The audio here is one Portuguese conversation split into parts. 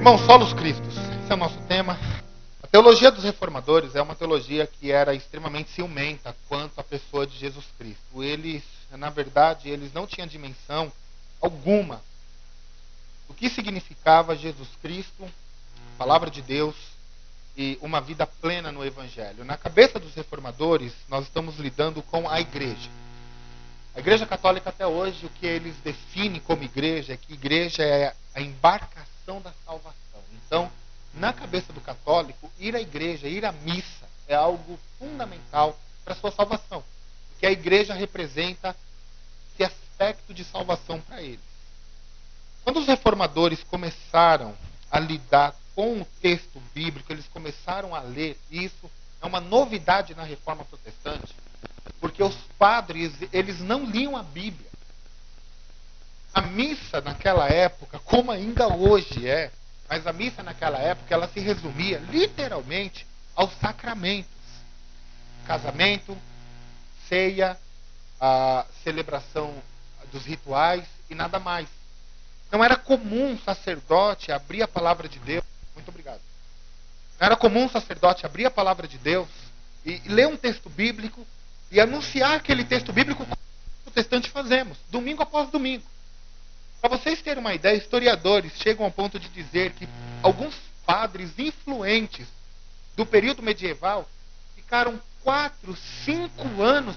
Irmãos, solos cristos, esse é o nosso tema. A teologia dos reformadores é uma teologia que era extremamente ciumenta quanto à pessoa de Jesus Cristo. Eles, na verdade, não tinham dimensão alguma do que significava Jesus Cristo, palavra de Deus e uma vida plena no Evangelho. Na cabeça dos reformadores, nós estamos lidando com a igreja. A Igreja Católica até hoje, o que eles definem como igreja é que igreja é a embarcação da salvação. Então, na cabeça do católico, ir à igreja, ir à missa, é algo fundamental para a sua salvação. Porque a igreja representa esse aspecto de salvação para eles. Quando os reformadores começaram a lidar com o texto bíblico, eles começaram a ler isso, é uma novidade na Reforma Protestante, porque os padres, eles não liam a Bíblia. A missa naquela época, como ainda hoje é, mas a missa naquela época, ela se resumia literalmente aos sacramentos. Casamento, ceia, a celebração dos rituais e nada mais. Não era comum um sacerdote abrir a palavra de Deus. Muito obrigado. Não era comum um sacerdote abrir a palavra de Deus e ler um texto bíblico e anunciar aquele texto bíblico como nós protestantes fazemos, domingo após domingo. Para vocês terem uma ideia, historiadores chegam ao ponto de dizer que alguns padres influentes do período medieval ficaram 4, 5 anos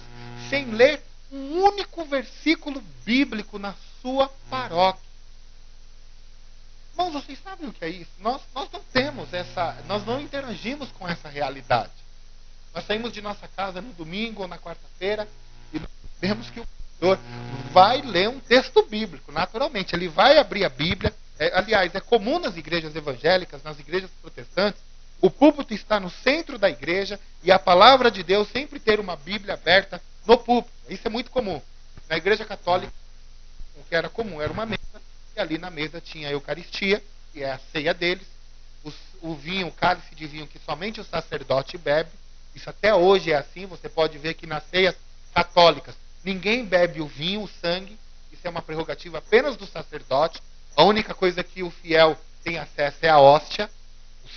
sem ler um único versículo bíblico na sua paróquia. Irmãos, vocês sabem o que é isso? Nós não temos nós não interagimos com essa realidade. Nós saímos de nossa casa no domingo ou na quarta-feira e vemos que o pastor vai ler um texto bíblico, naturalmente. Ele vai abrir a Bíblia. Aliás, é comum nas igrejas evangélicas, nas igrejas protestantes, o púlpito está no centro da igreja e a palavra de Deus sempre ter uma Bíblia aberta no púlpito. Isso é muito comum. Na igreja católica, o que era comum era uma mesa, e ali na mesa tinha a Eucaristia, que é a ceia deles, o vinho, o cálice de vinho que somente o sacerdote bebe. Isso até hoje é assim, você pode ver que nas ceias católicas ninguém bebe o vinho, o sangue, isso é uma prerrogativa apenas do sacerdote. A única coisa que o fiel tem acesso é a hóstia,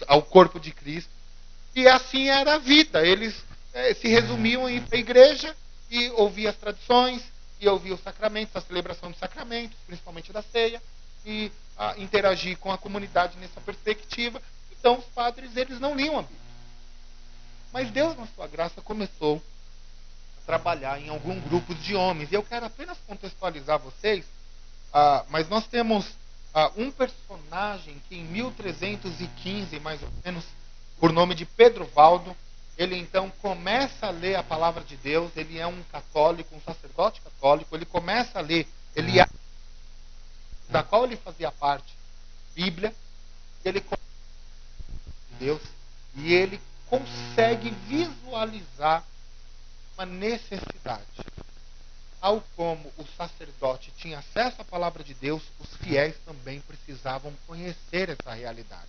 ao corpo de Cristo. E assim era a vida. Eles se resumiam em ir para a igreja e ouvir as tradições, e ouvir os sacramentos, a celebração dos sacramentos, principalmente da ceia, e interagir com a comunidade nessa perspectiva. Então os padres, eles não liam a Bíblia. Mas Deus, na sua graça, começou a trabalhar em algum grupo de homens. E eu quero apenas contextualizar vocês, mas nós temos um personagem que em 1315, mais ou menos, por nome de Pedro Valdo, ele então começa a ler a palavra de Deus. Ele é um católico, um sacerdote católico. Ele começa a ler, da qual ele fazia parte, Bíblia. Ele Deus, e ele consegue visualizar uma necessidade. Tal como o sacerdote tinha acesso à palavra de Deus, os fiéis também precisavam conhecer essa realidade.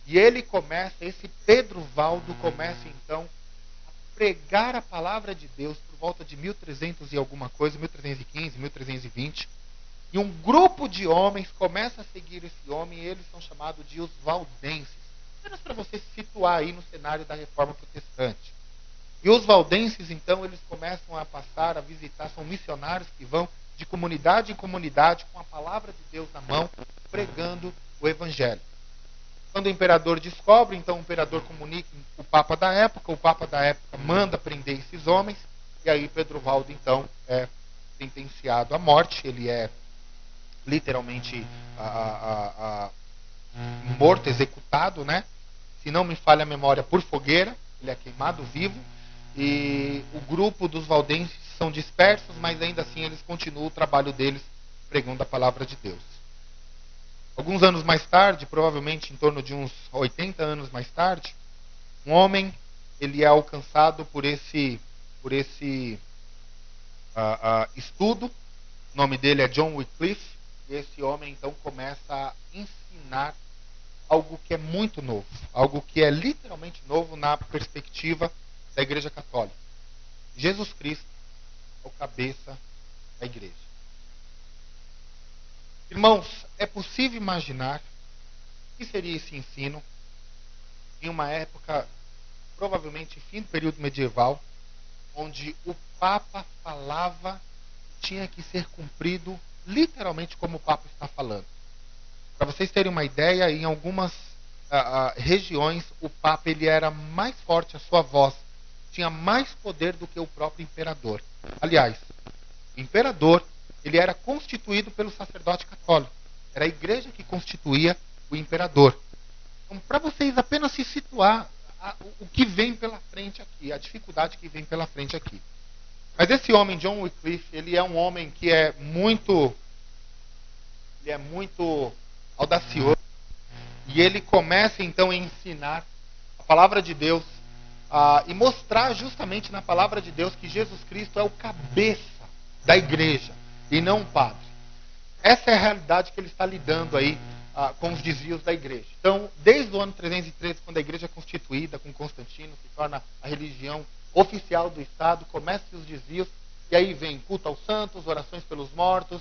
E ele esse Pedro Valdo começa então a pregar a palavra de Deus por volta de 1300 e alguma coisa, 1315, 1320. E um grupo de homens começa a seguir esse homem, e eles são chamados de os valdenses. Apenas para você se situar aí no cenário da Reforma Protestante. E os valdenses, então, eles começam a passar a visitar, são missionários que vão de comunidade em comunidade com a palavra de Deus na mão, pregando o Evangelho. Quando o imperador descobre, então o imperador comunica o Papa da época manda prender esses homens, e aí Pedro Valdo, então, é sentenciado à morte. Ele é literalmente morto, executado, né? Se não me falha a memória, por fogueira. Ele é queimado vivo. E o grupo dos valdenses são dispersos, mas ainda assim eles continuam o trabalho deles pregando a palavra de Deus. Alguns anos mais tarde, provavelmente em torno de uns 80 anos mais tarde, um homem, ele é alcançado por esse estudo. O nome dele é John Wycliffe. E esse homem então começa a ensinar algo que é muito novo, algo que é literalmente novo na perspectiva da Igreja Católica. Jesus Cristo é o cabeça da igreja. Irmãos, é possível imaginar que seria esse ensino em uma época, provavelmente fim do período medieval, onde o Papa falava que tinha que ser cumprido literalmente como o Papa está falando. Para vocês terem uma ideia, em algumas regiões, o Papa ele era mais forte, a sua voz tinha mais poder do que o próprio imperador. Aliás, o imperador ele era constituído pelo sacerdote católico. Era a igreja que constituía o imperador. Então, para vocês apenas se situar o que vem pela frente aqui, a dificuldade que vem pela frente aqui. Mas esse homem, John Wycliffe, ele é um homem que é muito audacioso. E ele começa então a ensinar a palavra de Deus e mostrar justamente na palavra de Deus que Jesus Cristo é o cabeça da igreja e não o padre. Essa é a realidade que ele está lidando aí com os desvios da igreja. Então, desde o ano 313, quando a igreja é constituída com Constantino, se torna a religião oficial do Estado, começam os desvios, e aí vem culto aos santos, orações pelos mortos,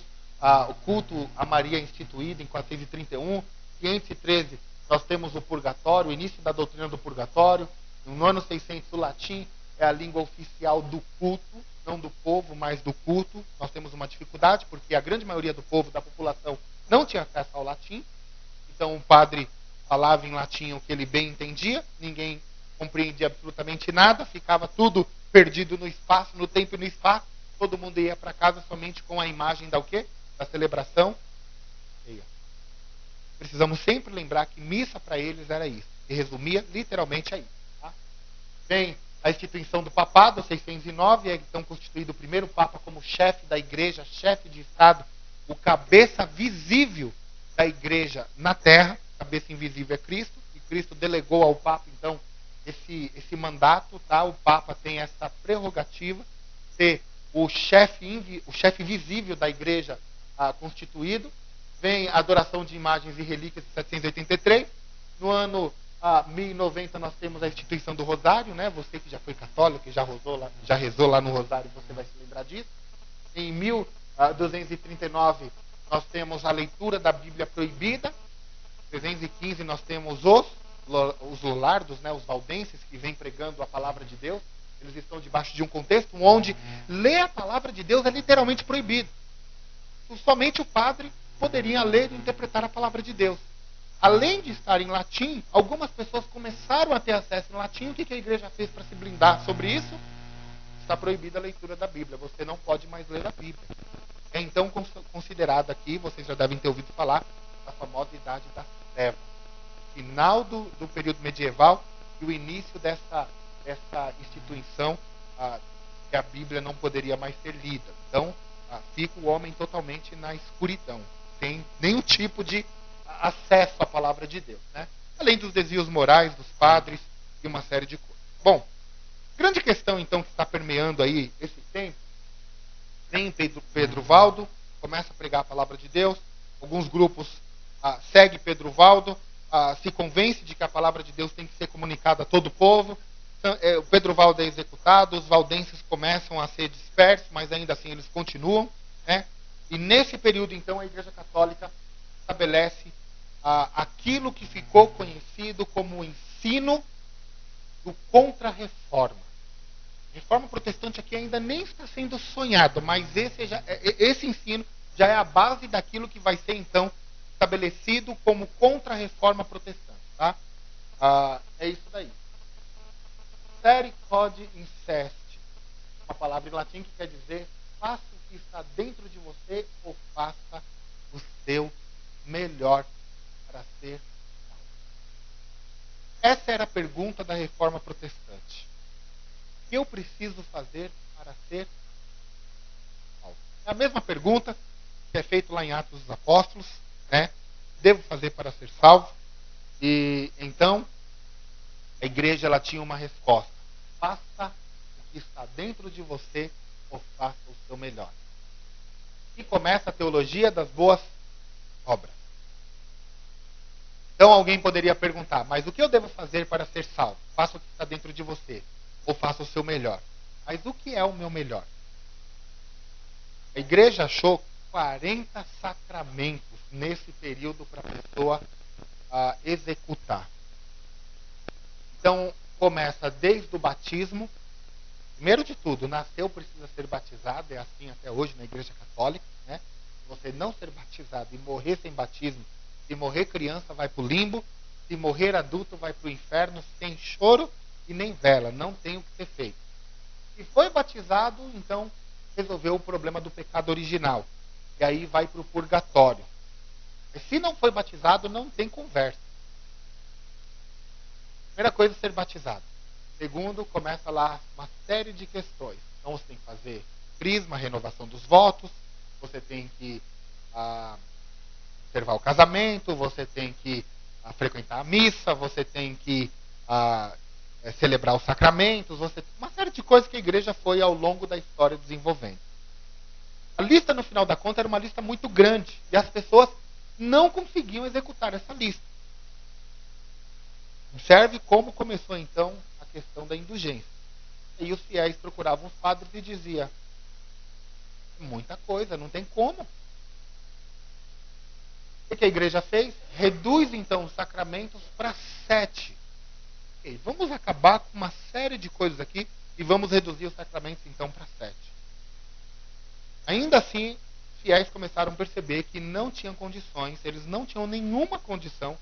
o culto a Maria instituído em 431, 513 nós temos o purgatório, o início da doutrina do purgatório. No ano 600 o latim é a língua oficial do culto, não do povo, mas do culto. Nós temos uma dificuldade, porque a grande maioria do povo, da população, não tinha acesso ao latim. Então o padre falava em latim o que ele bem entendia, ninguém compreendia absolutamente nada, ficava tudo perdido no espaço, no tempo e no espaço. Todo mundo ia para casa somente com a imagem da o quê? Da celebração. Precisamos sempre lembrar que missa para eles era isso, e resumia literalmente a isso. Tá? Vem a instituição do papado, 609, é então constituído o primeiro papa como chefe da igreja, chefe de Estado, o cabeça visível da igreja na terra. Cabeça invisível é Cristo, e Cristo delegou ao papa então esse mandato. Tá? O papa tem essa prerrogativa de ser o chefe visível da igreja constituído. Vem a adoração de imagens e relíquias de 783. No ano 1090 nós temos a instituição do Rosário, né? Você que já foi católico, que já rezou lá no Rosário, você vai se lembrar disso. Em 1239 nós temos a leitura da Bíblia proibida. Em 315 nós temos os lollardos, né? Os valdenses que vêm pregando a palavra de Deus. Eles estão debaixo de um contexto onde ler a palavra de Deus é literalmente proibido. Somente o padre poderia ler e interpretar a palavra de Deus. Além de estar em latim, algumas pessoas começaram a ter acesso em latim. O que a igreja fez para se blindar sobre isso? Está proibida a leitura da Bíblia. Você não pode mais ler a Bíblia. É então considerada aqui, vocês já devem ter ouvido falar, a famosa Idade das Trevas. Final do período medieval e o início dessa instituição que a Bíblia não poderia mais ser lida. Então, fica o homem totalmente na escuridão. Tem nenhum tipo de acesso à palavra de Deus, né? Além dos desvios morais dos padres e uma série de coisas. Bom, grande questão então que está permeando aí esse tempo. Vem Pedro Valdo, começa a pregar a palavra de Deus. Alguns grupos seguem Pedro Valdo, se convence de que a palavra de Deus tem que ser comunicada a todo o povo. O Pedro Valdo é executado, os valdenses começam a ser dispersos, mas ainda assim eles continuam, né? E nesse período, então, a Igreja Católica estabelece aquilo que ficou conhecido como o ensino do contra-reforma. Reforma protestante aqui ainda nem está sendo sonhado, mas esse ensino já é a base daquilo que vai ser, então, estabelecido como contra-reforma protestante. Tá? É isso daí. Sere cod incest, uma palavra em latim que quer dizer faça o que está dentro de você ou faça o seu melhor para ser salvo. Essa era a pergunta da reforma protestante. O que eu preciso fazer para ser salvo? É a mesma pergunta que é feita lá em Atos dos Apóstolos, né? Devo fazer para ser salvo? E então a igreja ela tinha uma resposta. Faça o que está dentro de você ou faça o seu melhor. E começa a teologia das boas obras. Então alguém poderia perguntar, mas o que eu devo fazer para ser salvo? Faça o que está dentro de você ou faça o seu melhor. Mas o que é o meu melhor? A igreja achou 40 sacramentos nesse período para a pessoa executar. Então, começa desde o batismo. Primeiro de tudo, nasceu, precisa ser batizado, é assim até hoje na Igreja Católica, né? Se você não ser batizado e morrer sem batismo, se morrer criança, vai para o limbo, se morrer adulto, vai para o inferno, sem choro e nem vela, não tem o que ser feito. Se foi batizado, então resolveu o problema do pecado original, e aí vai para o purgatório. E se não foi batizado, não tem conversa. Primeira coisa, ser batizado. Segundo, começa lá uma série de questões. Então você tem que fazer crisma, renovação dos votos, você tem que observar o casamento, você tem que frequentar a missa, você tem que celebrar os sacramentos, uma série de coisas que a igreja foi ao longo da história desenvolvendo. A lista, no final da conta, era uma lista muito grande e as pessoas não conseguiam executar essa lista. Observe como começou então a questão da indulgência. E os fiéis procuravam os padres e diziam: muita coisa, não tem como. O que a igreja fez? Reduz então os sacramentos para 7. Okay, vamos acabar com uma série de coisas aqui e vamos reduzir os sacramentos então para 7. Ainda assim, os fiéis começaram a perceber que não tinham condições, eles não tinham nenhuma condição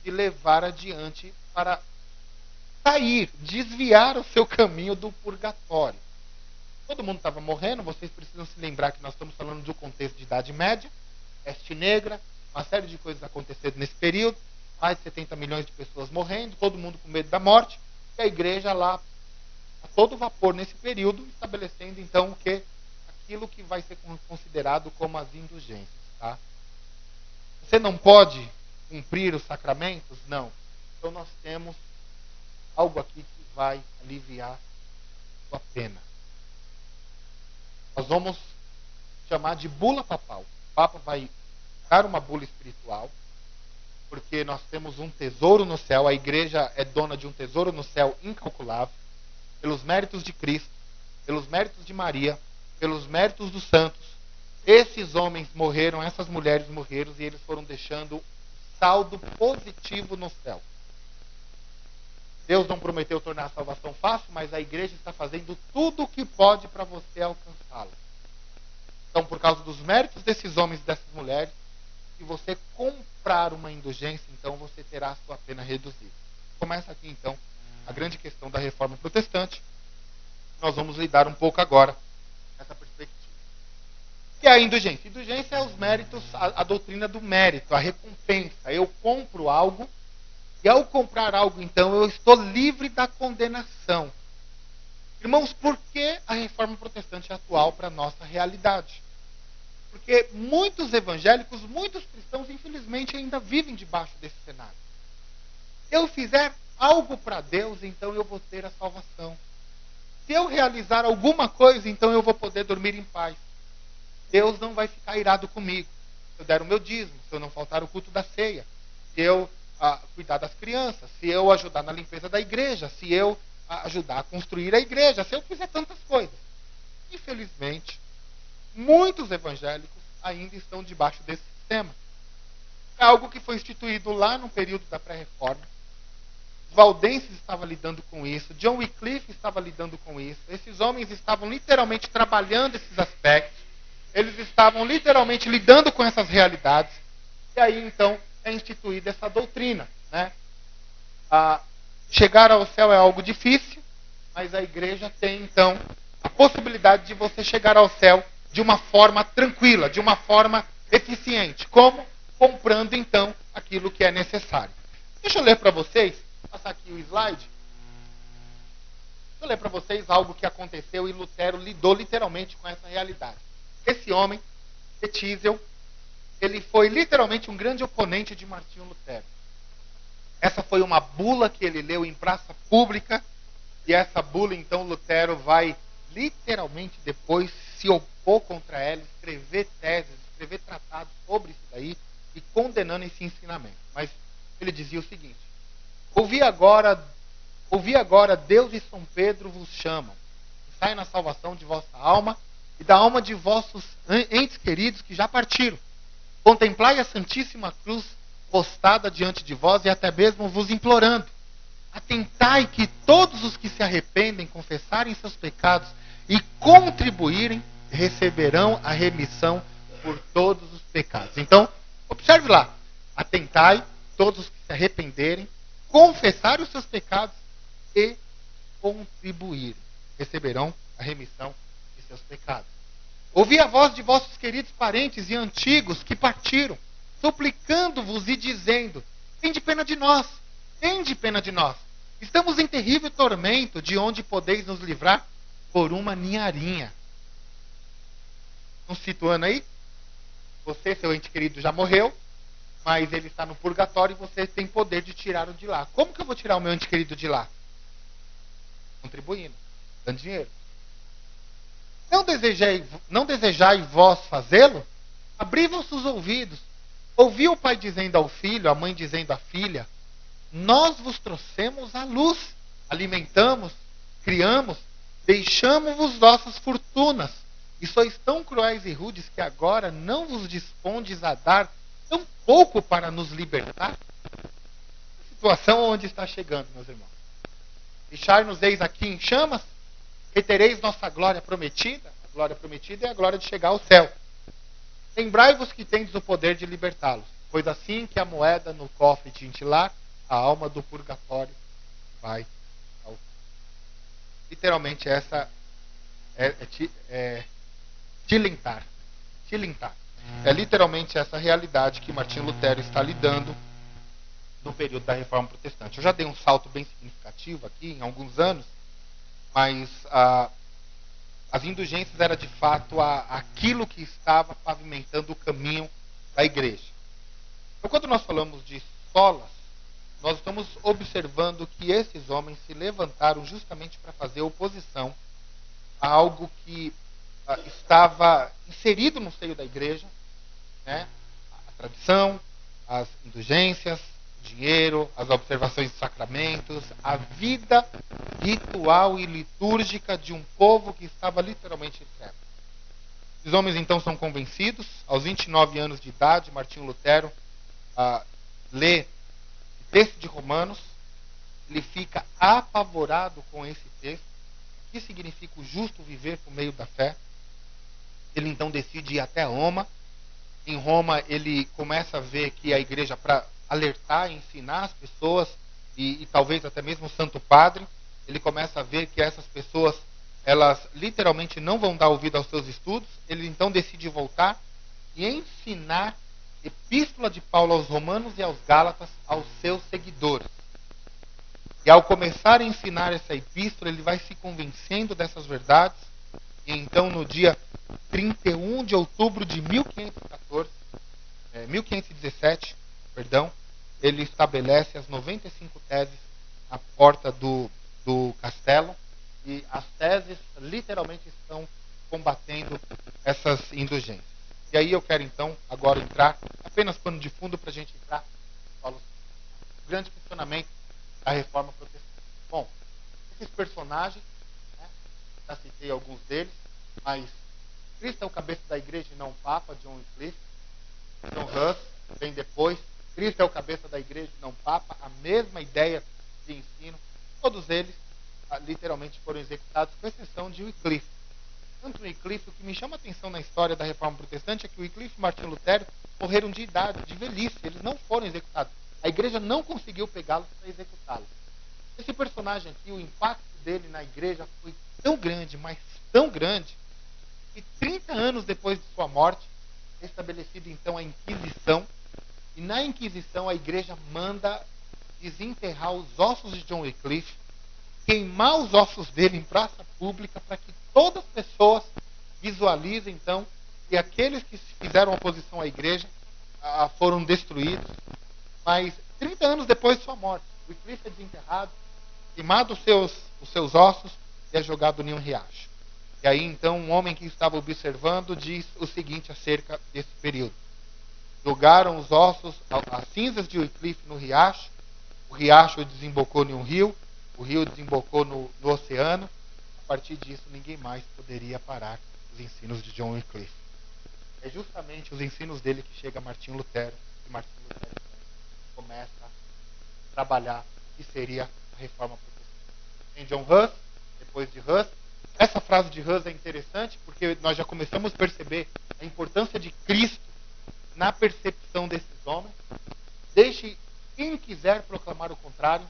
de levar adiante para sair, desviar o seu caminho do purgatório. Todo mundo estava morrendo, vocês precisam se lembrar que nós estamos falando de um contexto de Idade Média, peste negra, uma série de coisas acontecendo nesse período, mais de 70 milhões de pessoas morrendo, todo mundo com medo da morte, e a igreja lá, a todo vapor nesse período, estabelecendo então o que? Aquilo que vai ser considerado como as indulgências. Tá? Você não pode cumprir os sacramentos? Não. Então nós temos algo aqui que vai aliviar a sua pena. Nós vamos chamar de bula papal. O Papa vai dar uma bula espiritual, porque nós temos um tesouro no céu, a igreja é dona de um tesouro no céu incalculável, pelos méritos de Cristo, pelos méritos de Maria, pelos méritos dos santos. Esses homens morreram, essas mulheres morreram, e eles foram deixando saldo positivo no céu. Deus não prometeu tornar a salvação fácil, mas a igreja está fazendo tudo o que pode para você alcançá-la. Então, por causa dos méritos desses homens e dessas mulheres, se você comprar uma indulgência, então você terá a sua pena reduzida. Começa aqui, então, a grande questão da reforma protestante. Nós vamos lidar um pouco agora nessa perspectiva. E a indulgência? Indulgência é os méritos, a doutrina do mérito, a recompensa. Eu compro algo, e ao comprar algo, então, eu estou livre da condenação. Irmãos, por que a reforma protestante é atual para a nossa realidade? Porque muitos evangélicos, muitos cristãos, infelizmente, ainda vivem debaixo desse cenário. Se eu fizer algo para Deus, então eu vou ter a salvação. Se eu realizar alguma coisa, então eu vou poder dormir em paz. Deus não vai ficar irado comigo. Se eu der o meu dízimo, se eu não faltar o culto da ceia, se eu cuidar das crianças, se eu ajudar na limpeza da igreja, se eu ajudar a construir a igreja, se eu fizer tantas coisas. Infelizmente, muitos evangélicos ainda estão debaixo desse sistema. É algo que foi instituído lá no período da pré-reforma. Os valdenses estavam lidando com isso, John Wycliffe estava lidando com isso. Esses homens estavam literalmente trabalhando esses aspectos. Eles estavam literalmente lidando com essas realidades. E aí, então, é instituída essa doutrina. Né? Chegar ao céu é algo difícil, mas a igreja tem, então, a possibilidade de você chegar ao céu de uma forma tranquila, de uma forma eficiente. Como? Comprando, então, aquilo que é necessário. Deixa eu ler para vocês, passar aqui o slide. Deixa eu ler para vocês algo que aconteceu e Lutero lidou literalmente com essa realidade. Esse homem, Wetzel, ele foi literalmente um grande oponente de Martinho Lutero. Essa foi uma bula que ele leu em praça pública, e essa bula, então, Lutero vai literalmente depois se opor contra ela, escrever teses, escrever tratados sobre isso daí e condenando esse ensinamento. Mas ele dizia o seguinte: ouvi agora, Deus e São Pedro vos chamam, e sai na salvação de vossa alma e da alma de vossos entes queridos que já partiram. Contemplai a Santíssima Cruz postada diante de vós e até mesmo vos implorando. Atentai que todos os que se arrependem, confessarem seus pecados e contribuírem, receberão a remissão por todos os pecados. Então, observe lá. Atentai, todos os que se arrependerem, confessarem os seus pecados e contribuírem, receberão a remissão de seus pecados. Ouvi a voz de vossos queridos parentes e antigos que partiram, suplicando-vos e dizendo: tende pena de nós, tende pena de nós. Estamos em terrível tormento, de onde podeis nos livrar por uma ninharinha. Estão situando aí? Você, seu ente querido, já morreu, mas ele está no purgatório e você tem poder de tirá-lo de lá. Como que eu vou tirar o meu ente querido de lá? Contribuindo, dando dinheiro. Não desejai vós fazê-lo? Abri vossos ouvidos. Ouvi o pai dizendo ao filho, a mãe dizendo à filha: nós vos trouxemos a luz, alimentamos, criamos, deixamos-vos vossas fortunas, e sois tão cruéis e rudes que agora não vos dispondes a dar tão pouco para nos libertar? A situação onde está chegando, meus irmãos. Deixar-nos eis aqui em chamas? Retereis nossa glória prometida? A glória prometida é a glória de chegar ao céu. Lembrai-vos que tendes o poder de libertá-los, pois assim que a moeda no cofre tintilar, a alma do purgatório vai ao céu. Literalmente essa é tilintar. Tilintar. É literalmente essa realidade que Martinho Lutero está lidando no período da Reforma Protestante. Eu já dei um salto bem significativo aqui, em alguns anos, mas as indulgências eram de fato aquilo que estava pavimentando o caminho da igreja. Então, quando nós falamos de solas, nós estamos observando que esses homens se levantaram justamente para fazer oposição a algo que estava inserido no seio da igreja, né? A tradição, as indulgências, o dinheiro, as observações dos sacramentos, a vida ritual e litúrgica de um povo que estava literalmente em trevas. Os homens então são convencidos. Aos 29 anos de idade, Martinho Lutero lê o texto de Romanos. Ele fica apavorado com esse texto. O que significa o justo viver por meio da fé? Ele então decide ir até Roma. Em Roma ele começa a ver que a igreja, para alertar e ensinar as pessoas, e talvez até mesmo o Santo Padre, ele começa a ver que essas pessoas, elas literalmente não vão dar ouvido aos seus estudos. Ele então decide voltar e ensinar Epístola de Paulo aos Romanos e aos Gálatas aos seus seguidores. E ao começar a ensinar essa epístola, ele vai se convencendo dessas verdades. E então, no dia 31 de outubro de 1517, ele estabelece as 95 teses na porta do castelo. E as teses literalmente estão combatendo essas indulgências. E aí eu quero então agora entrar, apenas pano de fundo para a gente entrar no grande questionamento da Reforma Protestante. Bom, esses personagens, né, já citei alguns deles, mas Cristo é o cabeça da igreja e não o Papa, John Wycliffe. John Hus vem depois. Cristo é o cabeça da igreja e não o Papa, a mesma ideia de ensino. Todos eles literalmente foram executados, com exceção de Wycliffe. Tanto Wycliffe, o que me chama a atenção na história da Reforma Protestante é que Wycliffe e Martinho Lutero morreram de idade, de velhice. Eles não foram executados. A igreja não conseguiu pegá-los para executá-los. Esse personagem aqui, o impacto dele na igreja foi tão grande, mas tão grande, que 30 anos depois de sua morte, é estabelecida então a Inquisição. E na Inquisição a igreja manda desenterrar os ossos de John Wycliffe, queimar os ossos dele em praça pública, para que todas as pessoas visualizem então que aqueles que fizeram oposição à igreja foram destruídos. Mas 30 anos depois de sua morte, Wycliffe é desenterrado, queimado os seus ossos e é jogado em um riacho. E aí então um homem que estava observando diz o seguinte acerca desse período: jogaram os ossos, as cinzas de Wycliffe no riacho, o riacho desembocou em um rio, o rio desembocou no oceano. A partir disso ninguém mais poderia parar os ensinos de John Wycliffe. É justamente os ensinos dele que chega a Martinho Lutero, e Martinho Lutero começa a trabalhar o que seria a reforma protestante. Tem John Huss, depois de Huss. Essa frase de Huss é interessante porque nós já começamos a perceber a importância de Cristo na percepção desses homens. Deixe quem quiser proclamar o contrário,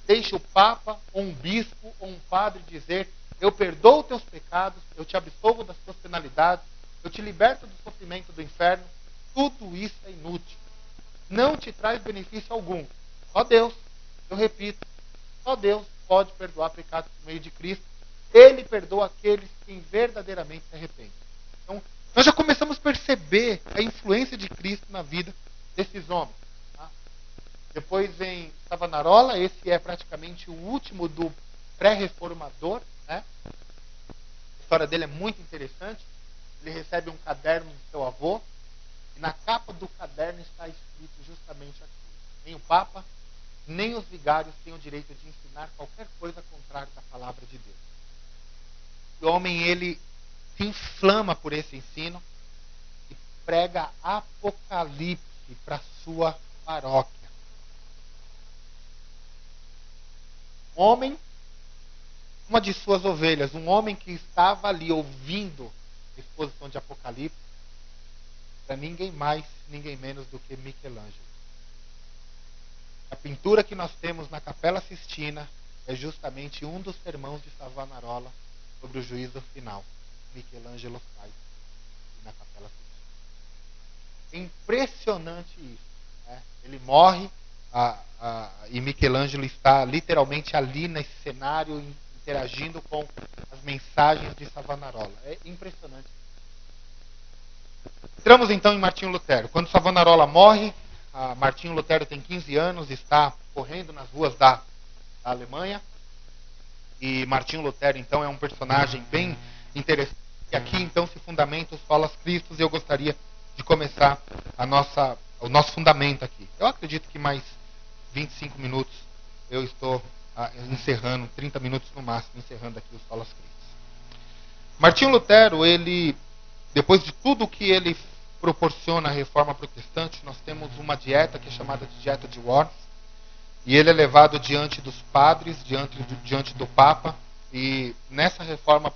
deixe o Papa, ou um bispo, ou um padre dizer: eu perdoo teus pecados, eu te absolvo das tuas penalidades, eu te liberto do sofrimento do inferno. Tudo isso é inútil. Não te traz benefício algum. Só Deus, eu repito, só Deus pode perdoar pecados por meio de Cristo. Ele perdoa aqueles que verdadeiramente se arrependem. Então, nós já começamos a perceber a influência de Cristo na vida desses homens. Tá? Depois vem Savonarola, esse é praticamente o último do pré-reformador. Né? A história dele é muito interessante. Ele recebe um caderno do seu avô, e na capa do caderno está escrito justamente aquilo: nem o Papa, nem os vigários têm o direito de ensinar qualquer coisa contrária da palavra de Deus. O homem, ele se inflama por esse ensino e prega Apocalipse para sua paróquia. Um homem, uma de suas ovelhas, um homem que estava ali ouvindo a exposição de Apocalipse, para ninguém mais, ninguém menos do que Michelangelo. A pintura que nós temos na Capela Sistina é justamente um dos sermões de Savonarola sobre o juízo final. Michelangelo faz na Capela Sistina. É impressionante isso. Né? Ele morre e Michelangelo está literalmente ali nesse cenário, interagindo com as mensagens de Savonarola. É impressionante. Entramos então em Martinho Lutero. Quando Savonarola morre, Martinho Lutero tem 15 anos, está correndo nas ruas da Alemanha. E Martinho Lutero, então, é um personagem bem interessante. E aqui, então, se fundamenta os solas Christus, e eu gostaria de começar o nosso fundamento aqui. Eu acredito que mais 25 minutos eu estou encerrando, 30 minutos no máximo, encerrando aqui os solas Christus. Martinho Lutero, ele, depois de tudo que ele proporciona à reforma protestante, nós temos uma dieta que é chamada de dieta de Worms. E ele é levado diante dos padres, diante do Papa, e nessa reforma,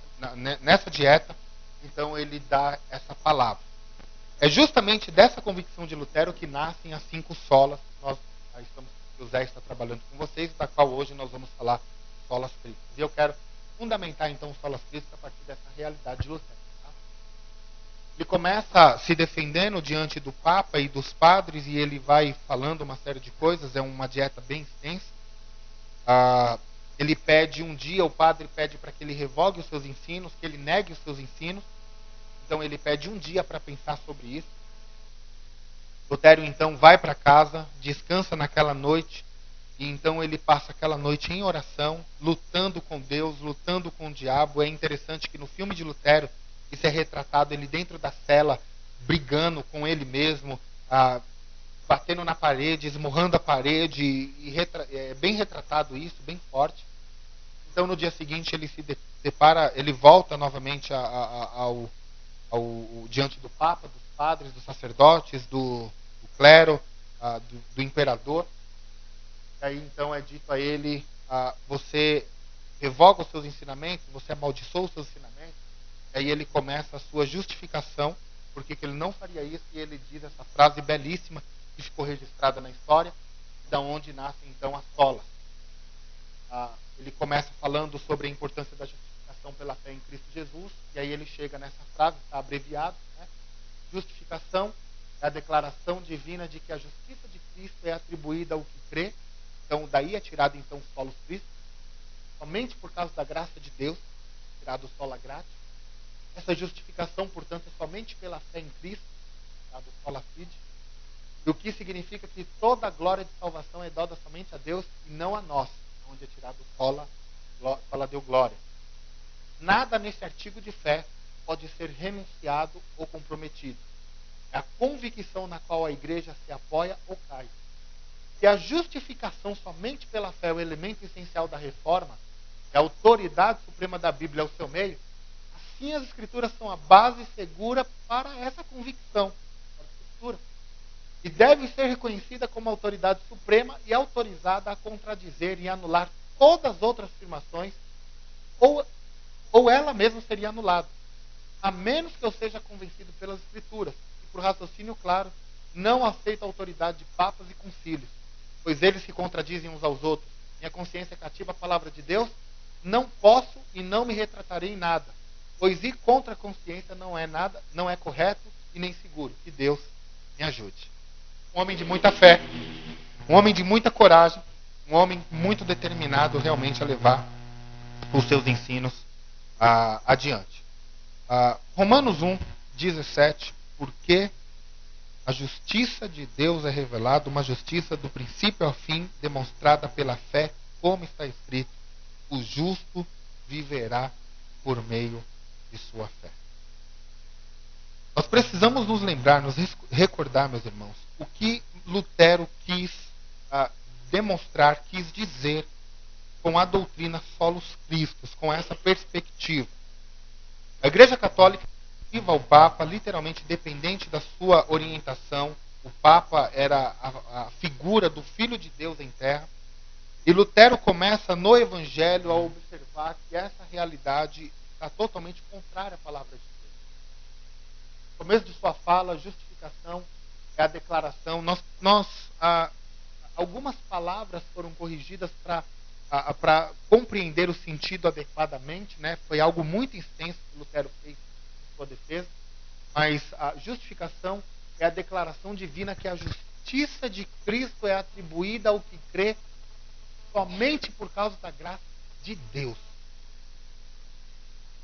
nessa dieta, então ele dá essa palavra. É justamente dessa convicção de Lutero que nascem as 5 solas. O Zé está trabalhando com vocês, da qual hoje nós vamos falar solas Christus. E eu quero fundamentar então os solas Christus a partir dessa realidade de Lutero. Ele começa se defendendo diante do Papa e dos padres, e ele vai falando uma série de coisas. É uma dieta bem extensa. Ele pede um dia, o padre pede para que ele revogue os seus ensinos, que ele negue os seus ensinos. Então ele pede um dia para pensar sobre isso. Lutero então vai para casa, descansa naquela noite, e então ele passa aquela noite em oração, lutando com Deus, lutando com o diabo. É interessante que no filme de Lutero isso é retratado, ele dentro da cela, brigando com ele mesmo, batendo na parede, esmurrando a parede, e é bem retratado isso, bem forte. Então no dia seguinte ele se depara, ele volta novamente diante do Papa, dos padres, dos sacerdotes, do clero, do imperador. E aí então é dito a ele: você revoga os seus ensinamentos, você amaldiçoa os seus ensinamentos. E aí ele começa a sua justificação, porque que ele não faria isso, e ele diz essa frase belíssima, que ficou registrada na história, da onde nascem então as solas. Ele começa falando sobre a importância da justificação pela fé em Cristo Jesus, e aí ele chega nessa frase, está abreviado, né? Justificação é a declaração divina de que a justiça de Cristo é atribuída ao que crê. Então daí é tirado então o solos Christus, somente por causa da graça de Deus, tirado o sola gratia. Essa justificação, portanto, é somente pela fé em Cristo, tirado o sola fide. E o que significa que toda a glória de salvação é dada somente a Deus e não a nós, onde é tirado o sola deu glória. Nada nesse artigo de fé pode ser renunciado ou comprometido. É a convicção na qual a igreja se apoia ou cai. Se a justificação somente pela fé é o elemento essencial da reforma, é a autoridade suprema da Bíblia é o seu meio, assim as Escrituras são a base segura para essa convicção. e deve ser reconhecida como autoridade suprema e autorizada a contradizer e anular todas as outras afirmações, ou ela mesma seria anulada, a menos que eu seja convencido pelas Escrituras, e por raciocínio claro, não aceito a autoridade de papas e concílios, pois eles se contradizem uns aos outros. Minha consciência cativa a palavra de Deus, não posso e não me retratarei em nada, pois ir contra a consciência não é correto e nem seguro. Que Deus me ajude. Um homem de muita fé, um homem de muita coragem, um homem muito determinado realmente a levar os seus ensinos adiante. Romanos 1:17, porque a justiça de Deus é revelada, uma justiça do princípio ao fim, demonstrada pela fé, como está escrito: o justo viverá por meio de sua fé. Nós precisamos nos lembrar, nos recordar, meus irmãos, o que Lutero quis demonstrar, quis dizer com a doutrina Solus Christus, com essa perspectiva. A Igreja Católica ao Papa, literalmente dependente da sua orientação. O Papa era a figura do Filho de Deus em terra. E Lutero começa no Evangelho a observar que essa realidade está totalmente contrária à palavra de Deus. No começo de sua fala, a justificação é a declaração. Algumas palavras foram corrigidas para compreender o sentido adequadamente, né? Foi algo muito extenso que Lutero fez em sua defesa, mas a justificação é a declaração divina que a justiça de Cristo é atribuída ao que crê somente por causa da graça de Deus.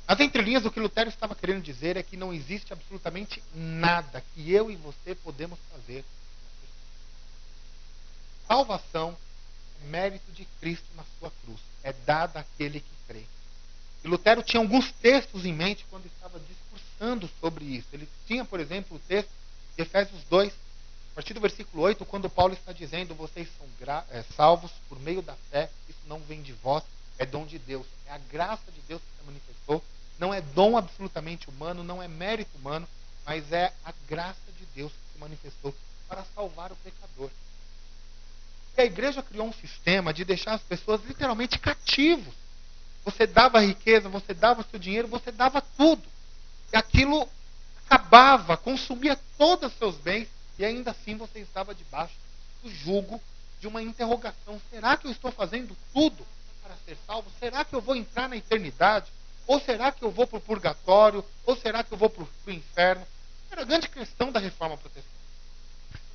Nas entrelinhas, o que Lutero estava querendo dizer é que não existe absolutamente nada que eu e você podemos fazer. Salvação é mérito de Cristo na sua cruz. É dada àquele que crê. E Lutero tinha alguns textos em mente quando estava discursando sobre isso. Ele tinha, por exemplo, o texto de Efésios 2, a partir do versículo 8, quando Paulo está dizendo: vocês são salvos por meio da fé, isso não vem de vós, é dom de Deus. É a graça de Deus que se manifestou. Não é dom absolutamente humano, não é mérito humano, mas é a graça de Deus que se manifestou para salvar o pecador. E a igreja criou um sistema de deixar as pessoas literalmente cativos. Você dava riqueza, você dava seu dinheiro, você dava tudo. E aquilo acabava, consumia todos os seus bens, e ainda assim você estava debaixo do jugo de uma interrogação. Será que eu estou fazendo tudo para ser salvo? Será que eu vou entrar na eternidade? Ou será que eu vou para o purgatório? Ou será que eu vou para o inferno? Era a grande questão da reforma protestante.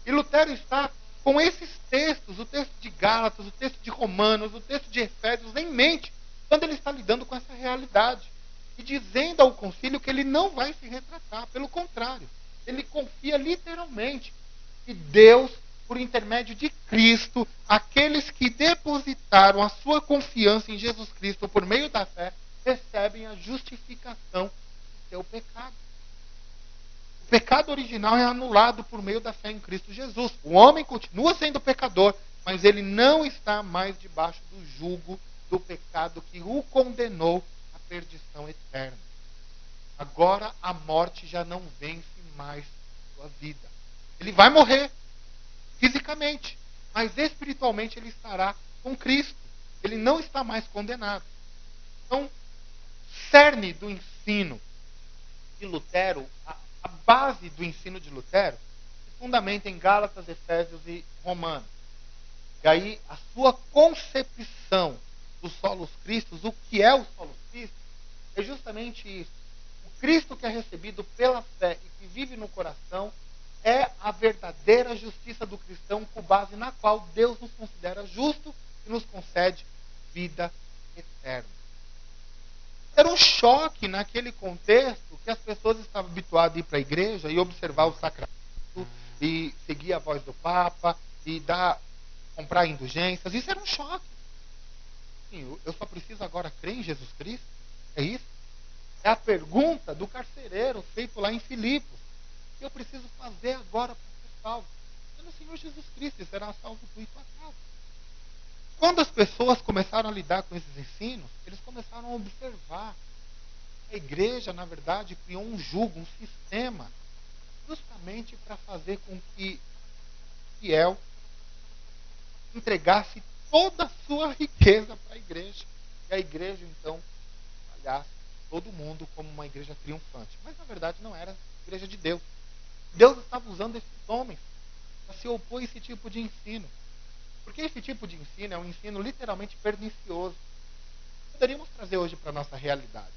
E Lutero está com esses textos, o texto de Gálatas, o texto de Romanos, o texto de Efésios em mente, quando ele está lidando com essa realidade. E dizendo ao concílio que ele não vai se retratar, pelo contrário. Ele confia literalmente que Deus, por intermédio de Cristo, aqueles que depositaram a sua confiança em Jesus Cristo por meio da fé, recebem a justificação do seu pecado. O pecado original é anulado por meio da fé em Cristo Jesus. O homem continua sendo pecador, mas ele não está mais debaixo do jugo do pecado que o condenou à perdição eterna. Agora a morte já não vence mais sua vida. Ele vai morrer fisicamente, mas espiritualmente ele estará com Cristo. Ele não está mais condenado. Então, o cerne do ensino de Lutero, a base do ensino de Lutero, se fundamenta em Gálatas, Efésios e Romanos. E aí, a sua concepção do Solus Christus, o que é o Solus Christus, é justamente isso. O Cristo que é recebido pela fé e que vive no coração é a verdadeira justiça do cristão, com base na qual Deus nos considera justo e nos concede vida eterna. Era um choque naquele contexto que as pessoas estavam habituadas a ir para a igreja e observar o sacramento e seguir a voz do Papa e comprar indulgências. Isso era um choque. Sim, eu só preciso agora crer em Jesus Cristo? É isso? É a pergunta do carcereiro feito lá em Filipos. O que eu preciso fazer agora para ser salvo? É no Senhor Jesus Cristo, e será salvo tu e tua casa. Quando as pessoas começaram a lidar com esses ensinos, eles começaram a observar. A igreja, na verdade, criou um jugo, um sistema, justamente para fazer com que fiel, entregasse toda a sua riqueza para a igreja. E a igreja, então, olhasse todo mundo como uma igreja triunfante. Mas, na verdade, não era a igreja de Deus. Deus estava usando esses homens para se opor a esse tipo de ensino. Porque esse tipo de ensino é um ensino literalmente pernicioso. Poderíamos trazer hoje para a nossa realidade.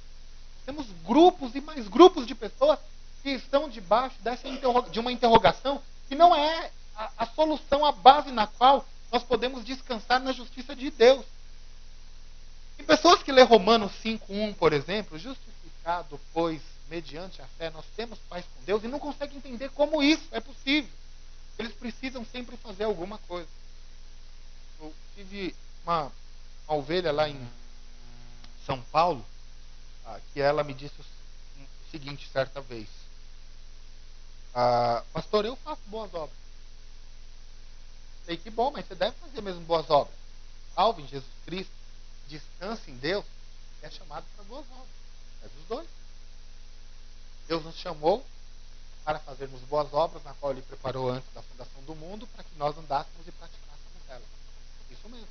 Temos grupos e mais grupos de pessoas que estão debaixo de uma interrogação que não é a solução, a base na qual nós podemos descansar na justiça de Deus. Tem pessoas que lê Romanos 5:1, por exemplo, justificado, pois, mediante a fé, nós temos paz com Deus, e não conseguem entender como isso é possível. Eles precisam sempre fazer alguma coisa. Eu tive uma ovelha lá em São Paulo, que ela me disse o seguinte certa vez: pastor, eu faço boas obras. Sei que bom, mas você deve fazer mesmo boas obras. Salve em Jesus Cristo, descanse em Deus, é chamado para boas obras. É dos dois. Deus nos chamou para fazermos boas obras, na qual Ele preparou antes da fundação do mundo, para que nós andássemos e praticássemos elas. Isso mesmo.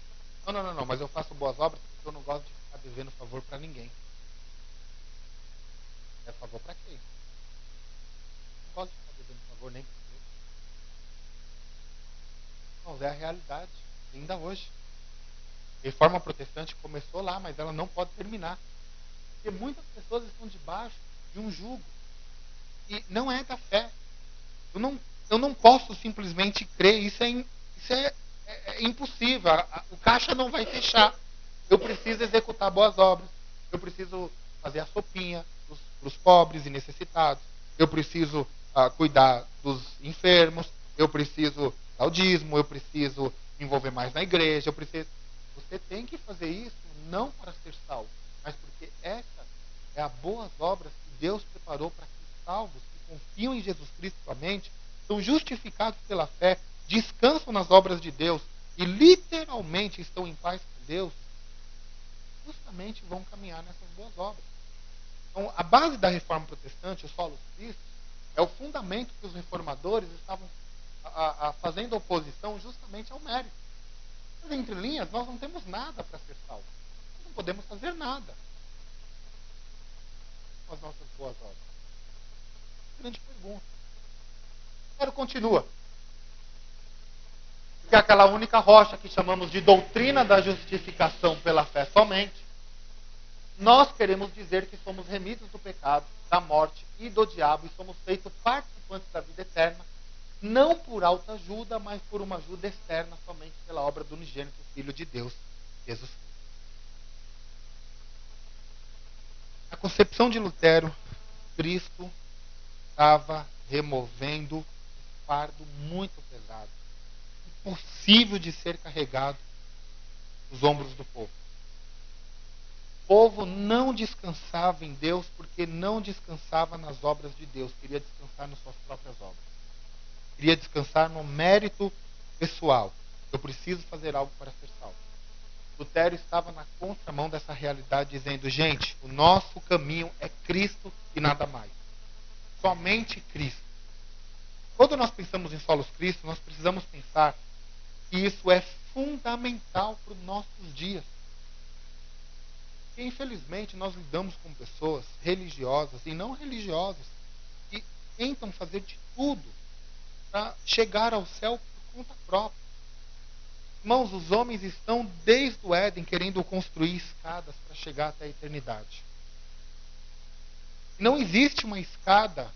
Não, mas eu faço boas obras porque eu não gosto de ficar devendo favor para ninguém. É favor para quem? Não gosto de ficar devendo favor nem para Deus. Irmãos, é a realidade, ainda hoje. A reforma protestante começou lá, mas ela não pode terminar. Porque muitas pessoas estão debaixo de um jugo. E não é da fé. Eu não posso simplesmente crer. Isso é impossível. O caixa não vai fechar. Eu preciso executar boas obras. Eu preciso fazer a sopinha para os pobres e necessitados. Eu preciso cuidar dos enfermos. Eu preciso dar o dízimo. Eu preciso me envolver mais na igreja. Você tem que fazer isso não para ser salvo, mas porque essa é a boas obras que Deus preparou para que os salvos que confiam em Jesus Cristo somente são justificados pela fé, descansam nas obras de Deus e literalmente estão em paz com Deus, justamente vão caminhar nessas boas obras. Então, a base da reforma protestante, o solos Christi, é o fundamento que os reformadores estavam fazendo oposição justamente ao mérito. Mas, entre linhas, nós não temos nada para ser salvos. Nós não podemos fazer nada com as nossas boas obras. Grande pergunta. Agora continua. Porque aquela única rocha que chamamos de doutrina da justificação pela fé somente, nós queremos dizer que somos remidos do pecado, da morte e do diabo e somos feitos participantes da vida eterna, não por alta ajuda, mas por uma ajuda externa, somente pela obra do unigênito Filho de Deus, Jesus Cristo. Na concepção de Lutero, Cristo estava removendo um fardo muito pesado, impossível de ser carregado nos ombros do povo. O povo não descansava em Deus porque não descansava nas obras de Deus, queria descansar nas suas próprias obras. Queria descansar no mérito pessoal. Eu preciso fazer algo para ser salvo. Lutero estava na contramão dessa realidade, dizendo: gente, o nosso caminho é Cristo e nada mais. Somente Cristo. Quando nós pensamos em solos Cristo, nós precisamos pensar que isso é fundamental para os nossos dias. Porque, infelizmente, nós lidamos com pessoas religiosas e não religiosas que tentam fazer de tudo para chegar ao céu por conta própria. Irmãos, os homens estão desde o Éden querendo construir escadas para chegar até a eternidade. Não existe uma escada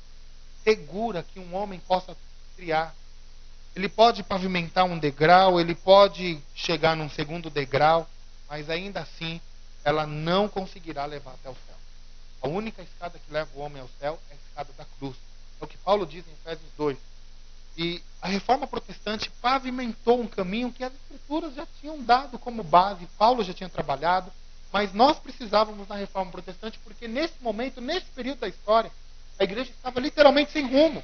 segura que um homem possa criar. Ele pode pavimentar um degrau, ele pode chegar num segundo degrau, mas ainda assim ela não conseguirá levar até o céu. A única escada que leva o homem ao céu é a escada da cruz. É o que Paulo diz em Efésios 2. E a reforma protestante pavimentou um caminho que as escrituras já tinham dado como base, Paulo já tinha trabalhado, mas nós precisávamos na reforma protestante porque nesse momento, nesse período da história, a igreja estava literalmente sem rumo.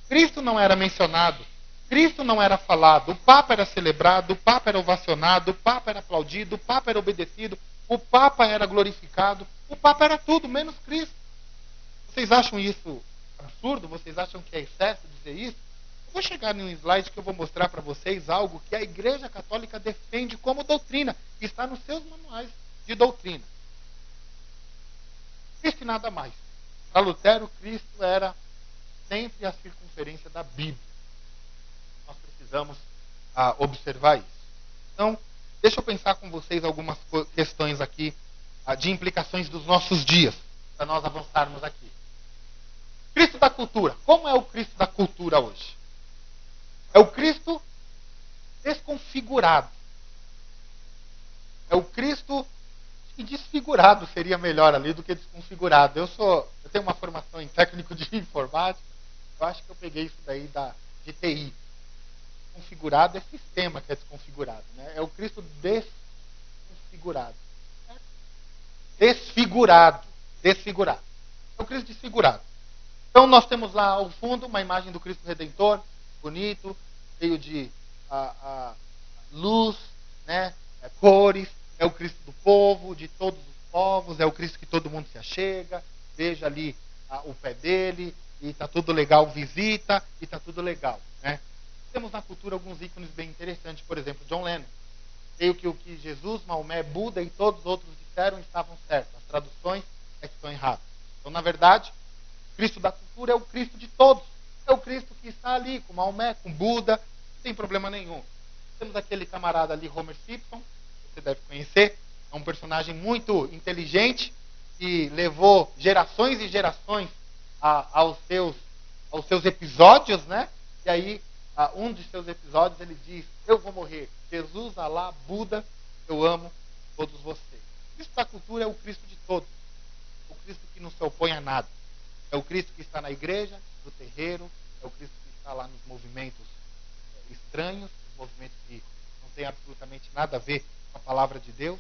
Cristo não era mencionado, Cristo não era falado, o Papa era celebrado, o Papa era ovacionado, o Papa era aplaudido, o Papa era obedecido, o Papa era glorificado, o Papa era tudo, menos Cristo. Vocês acham isso absurdo? Vocês acham que é excesso dizer isso? vou chegar em um slide que eu vou mostrar para vocês algo que a Igreja Católica defende como doutrina, que está nos seus manuais de doutrina. Cristo e nada mais. Para Lutero, Cristo era sempre a circunferência da Bíblia. Nós precisamos observar isso. Então, deixa eu pensar com vocês algumas questões aqui de implicações dos nossos dias, para nós avançarmos aqui. Cristo da cultura. Como é o Cristo da cultura hoje? É o Cristo desconfigurado. É o Cristo desfigurado, seria melhor ali do que desconfigurado. Eu tenho uma formação em técnico de informática, eu acho que eu peguei isso daí de TI. Configurado é sistema que é desconfigurado, né? É o Cristo desconfigurado. Desfigurado. É o Cristo desfigurado. Então nós temos lá ao fundo uma imagem do Cristo Redentor, bonito, cheio de luz, né? Cores. É o Cristo do povo, de todos os povos, é o Cristo que todo mundo se achega, veja ali o pé dele, e está tudo legal, visita, e está tudo legal, né? Temos na cultura alguns ícones bem interessantes, por exemplo, John Lennon. Creio que o que Jesus, Maomé, Buda e todos os outros disseram estavam certos. As traduções é que estão erradas. Então, na verdade, o Cristo da cultura é o Cristo de todos. É o Cristo que está ali, com Maomé, com Buda, não tem problema nenhum. Temos aquele camarada ali, Homer Simpson, você deve conhecer. É um personagem muito inteligente que levou gerações e gerações aos seus episódios, né? E aí, um de seus episódios, ele diz: eu vou morrer. Jesus, Alá, Buda, eu amo todos vocês. O Cristo da cultura é o Cristo de todos. O Cristo que não se opõe a nada. É o Cristo que está na igreja, no terreiro. É o Cristo que está lá nos movimentos estranhos, nos movimentos que não têm absolutamente nada a ver com a palavra de Deus.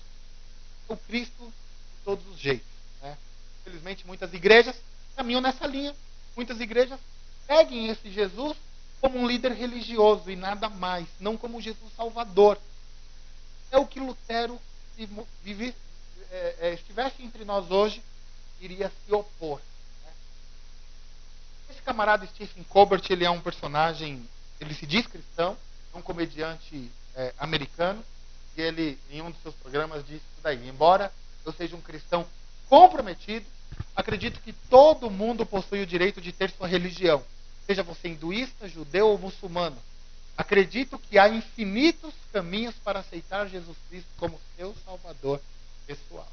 É o Cristo de todos os jeitos, né? Infelizmente, muitas igrejas caminham nessa linha. Muitas igrejas seguem esse Jesus como um líder religioso e nada mais, não como Jesus Salvador. É o que Lutero, se estivesse entre nós hoje, iria se opor, né? Esse camarada Stephen Colbert, ele é um personagem, ele se diz cristão, é um comediante americano, e ele, em um dos seus programas, disse isso daí: embora eu seja um cristão comprometido, acredito que todo mundo possui o direito de ter sua religião. Seja você hinduísta, judeu ou muçulmano. Acredito que há infinitos caminhos para aceitar Jesus Cristo como seu Salvador pessoal.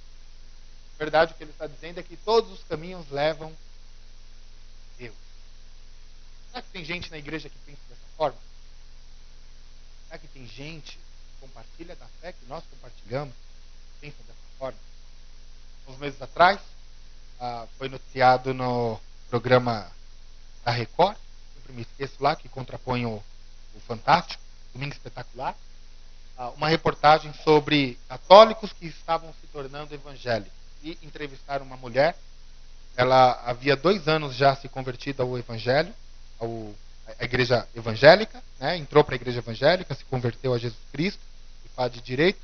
Na verdade, o que ele está dizendo é que todos os caminhos levam a Deus. Será que tem gente na igreja que pensa dessa forma? Será que tem gente que compartilha da fé que nós compartilhamos, que pensa dessa forma? Uns meses atrás, foi noticiado no programa da Record, sempre me esqueço lá, que contrapõe o Fantástico, Domingo Espetacular, uma reportagem sobre católicos que estavam se tornando evangélicos. E entrevistaram uma mulher, ela havia 2 anos já se convertido ao evangelho, à igreja evangélica, né? Entrou para a igreja evangélica, se converteu a Jesus Cristo, e faz de direito,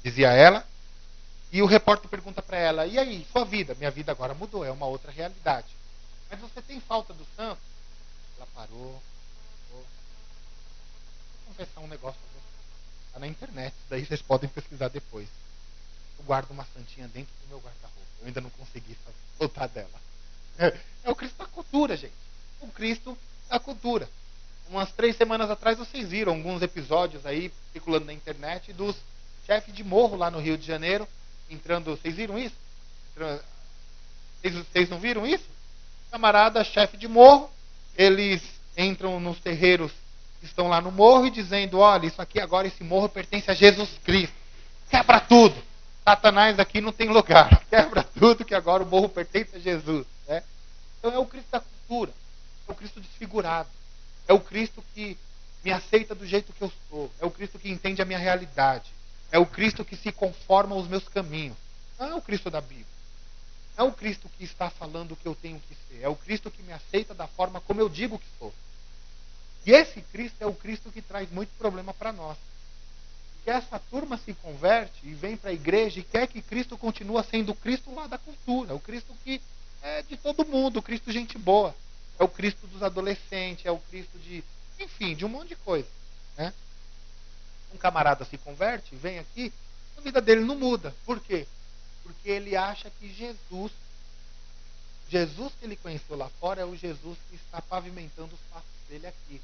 dizia ela. E o repórter pergunta para ela: e aí, sua vida? Minha vida agora mudou, é uma outra realidade. Mas você tem falta do santo? Ela parou. Vou confessar um negócio para você. Está na internet, daí vocês podem pesquisar depois. Eu guardo uma santinha dentro do meu guarda-roupa. Eu ainda não consegui soltar dela. É o Cristo da cultura, gente. O Cristo da cultura. Umas 3 semanas atrás vocês viram alguns episódios aí circulando na internet dos chefes de morro lá no Rio de Janeiro entrando. Vocês viram isso? Vocês não viram isso? Camarada, chefe de morro, eles entram nos terreiros que estão lá no morro e dizendo: olha, isso aqui agora, esse morro pertence a Jesus Cristo. Quebra tudo. Satanás aqui não tem lugar. Quebra tudo que agora o morro pertence a Jesus, né? Então é o Cristo da cultura. É o Cristo desfigurado. É o Cristo que me aceita do jeito que eu sou. É o Cristo que entende a minha realidade. É o Cristo que se conforma aos meus caminhos. Não é o Cristo da Bíblia. Não é o Cristo que está falando o que eu tenho que ser. É o Cristo que me aceita da forma como eu digo que sou. E esse Cristo é o Cristo que traz muito problema para nós. Que essa turma se converte e vem para a igreja e quer que Cristo continue sendo o Cristo lá da cultura. O Cristo que é de todo mundo, o Cristo gente boa. É o Cristo dos adolescentes, é o Cristo de... enfim, de um monte de coisa, né? Um camarada se converte, vem aqui, a vida dele não muda. Por quê? Porque ele acha que Jesus que ele conheceu lá fora é o Jesus que está pavimentando os passos dele aqui.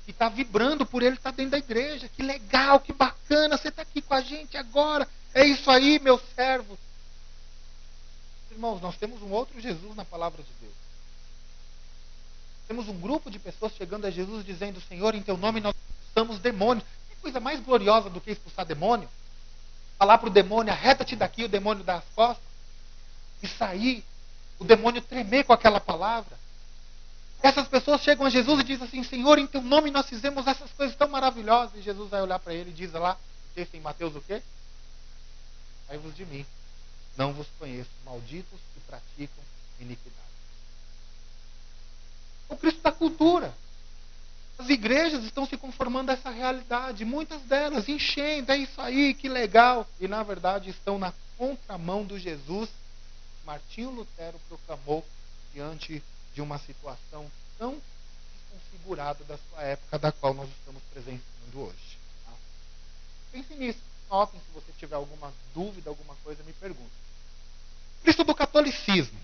Que está vibrando por ele estar dentro da igreja. Que legal, que bacana, você está aqui com a gente agora. É isso aí, meu servo. Irmãos, nós temos um outro Jesus na palavra de Deus. Temos um grupo de pessoas chegando a Jesus dizendo: Senhor, em teu nome nós expulsamos demônios. Que coisa mais gloriosa do que expulsar demônio? Falar para o demônio: arreta-te daqui, o demônio dá as costas. E sair, o demônio tremer com aquela palavra. Essas pessoas chegam a Jesus e dizem assim: Senhor, em teu nome nós fizemos essas coisas tão maravilhosas. E Jesus vai olhar para ele e diz lá, o texto em Mateus o quê? Sai-vos de mim, não vos conheço, malditos que praticam iniquidade. O Cristo da cultura. As igrejas estão se conformando a essa realidade. Muitas delas enchendo, é isso aí, que legal. E na verdade estão na contramão do Jesus que Martinho Lutero proclamou diante de uma situação tão desconfigurada da sua época, da qual nós estamos presenciando hoje. Tá? Pense nisso. Notem, se você tiver alguma dúvida, alguma coisa, me pergunte. Cristo do catolicismo.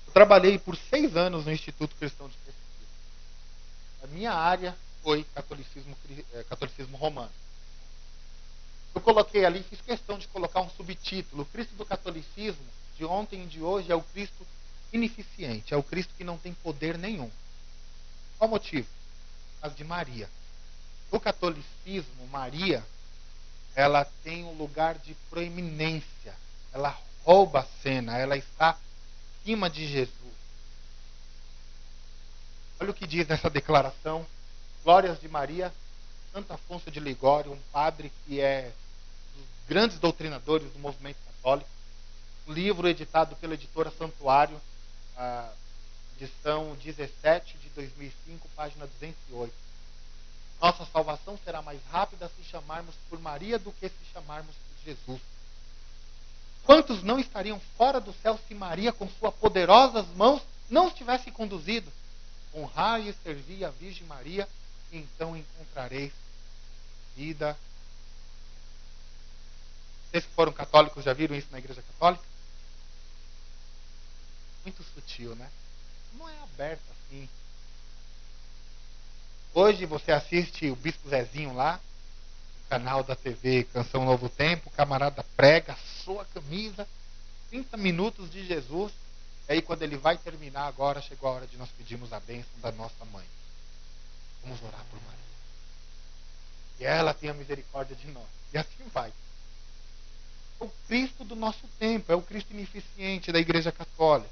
Eu trabalhei por 6 anos no Instituto Cristão de Pesquisa. A minha área foi catolicismo romano. Eu coloquei ali, fiz questão de colocar um subtítulo: o Cristo do catolicismo, de ontem e de hoje, é o Cristo ineficiente, é o Cristo que não tem poder nenhum. Qual o motivo? As de Maria. No catolicismo, Maria, ela tem um lugar de proeminência. Ela rouba a cena, ela está acima de Jesus. Olha o que diz nessa declaração: Glórias de Maria, Santo Afonso de Ligório, um padre que é um dos grandes doutrinadores do movimento católico. Um livro editado pela editora Santuário, a edição 17 de 2005, página 208. Nossa salvação será mais rápida se chamarmos por Maria do que se chamarmos por Jesus. Quantos não estariam fora do céu se Maria, com suas poderosas mãos, não os tivesse conduzido? Honrai e servi a Virgem Maria, e então encontrareis vida. Vocês que foram católicos já viram isso na Igreja Católica? Muito sutil, né? Não é aberto assim. Hoje você assiste o Bispo Zezinho lá, no canal da TV Canção Novo Tempo, o camarada prega, sua camisa, 30 minutos de Jesus. E aí quando ele vai terminar, agora chegou a hora de nós pedirmos a bênção da nossa mãe. Vamos orar por Maria. E ela tenha misericórdia de nós. E assim vai. É o Cristo do nosso tempo, é o Cristo ineficiente da Igreja Católica.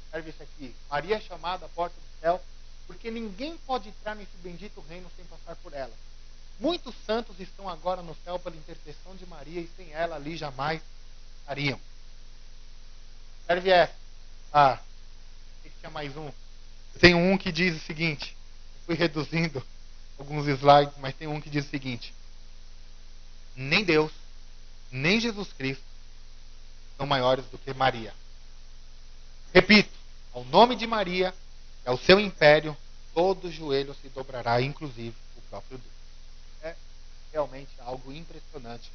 Serve isso aqui. Maria é chamada à porta do céu, porque ninguém pode entrar nesse bendito reino sem passar por ela. Muitos santos estão agora no céu pela intercessão de Maria, e sem ela ali jamais estariam. Serve essa. Tem que tinha mais um. Eu tenho um que diz o seguinte. Eu fui reduzindo alguns slides, mas tem um que diz o seguinte: nem Deus, nem Jesus Cristo são maiores do que Maria. Repito, ao nome de Maria, ao seu império, todo joelho se dobrará, inclusive o próprio Deus. É realmente algo impressionante.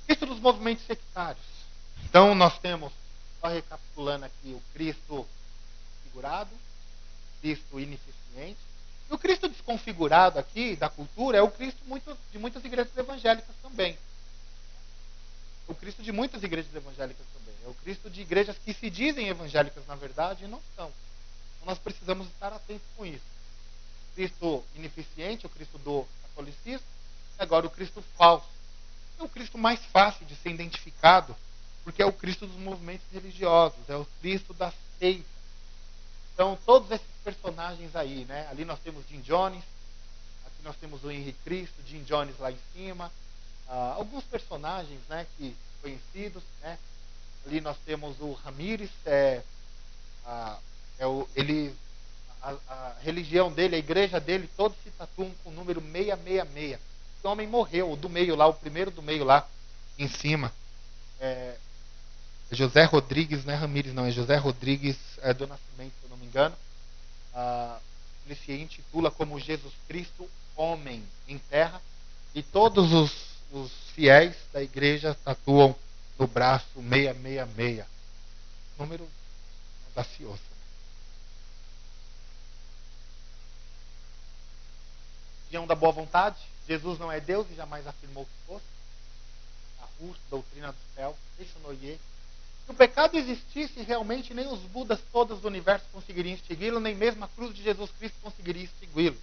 Cristo dos movimentos sectários. Então nós temos, só recapitulando aqui, o Cristo configurado, Cristo ineficiente. E o Cristo desconfigurado aqui, da cultura, é o Cristo de muitas igrejas evangélicas também. O Cristo de muitas igrejas evangélicas também. É o Cristo de igrejas que se dizem evangélicas, na verdade, e não são. Então nós precisamos estar atentos com isso. O Cristo ineficiente, o Cristo do catolicismo, e agora o Cristo falso. É o Cristo mais fácil de ser identificado, porque é o Cristo dos movimentos religiosos, é o Cristo da seita. Então, todos esses personagens aí, né? Ali nós temos Jim Jones, aqui nós temos o Henrique Cristo, Jim Jones lá em cima, alguns personagens, né, que conhecidos, né? Ali nós temos o Ramírez, a religião dele, a igreja dele, todos se tatuam com o número 666. Esse homem morreu, o do meio lá, o primeiro do meio lá, em cima. José Rodrigues, não é Ramírez não, é José Rodrigues do Nascimento, se eu não me engano. ele se intitula como Jesus Cristo, homem em terra, e todos os fiéis da igreja tatuam no braço 666. Número audacioso. Diante da boa vontade, Jesus não é Deus e jamais afirmou que fosse. A doutrina do céu, isso noie. Se o pecado existisse, realmente nem os Budas todos do universo conseguiriam extingui-lo, nem mesmo a cruz de Jesus Cristo conseguiria extingui-lo.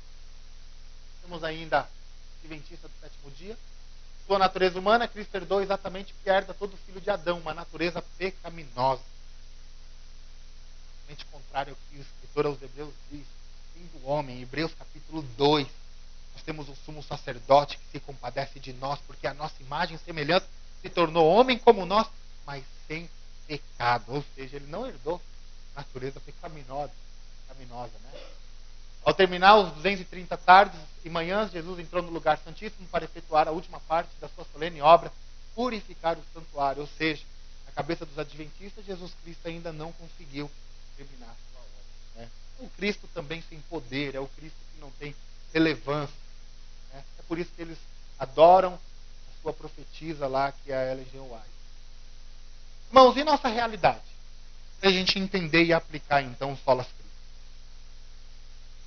Temos ainda o adventista do sétimo dia. Sua natureza humana, Cristo herdou exatamente o que herda todo filho de Adão, uma natureza pecaminosa. Totalmente contrário ao que o escritor aos Hebreus diz. Sendo homem, Hebreus capítulo 2. Nós temos um sumo sacerdote que se compadece de nós, porque a nossa imagem e semelhança se tornou homem como nós, mas sem pecado. Ou seja, ele não herdou natureza pecaminosa, né? Ao terminar os 230 tardes e manhãs, Jesus entrou no lugar santíssimo para efetuar a última parte da sua solene obra, purificar o santuário. Ou seja, na cabeça dos adventistas, Jesus Cristo ainda não conseguiu terminar a sua obra, né? O Cristo também sem poder, é o Cristo que não tem relevância, né? É por isso que eles adoram a sua profetisa lá, que é a Ellen G. White. Irmãos, e nossa realidade? Para a gente entender e aplicar então o solas Cristo.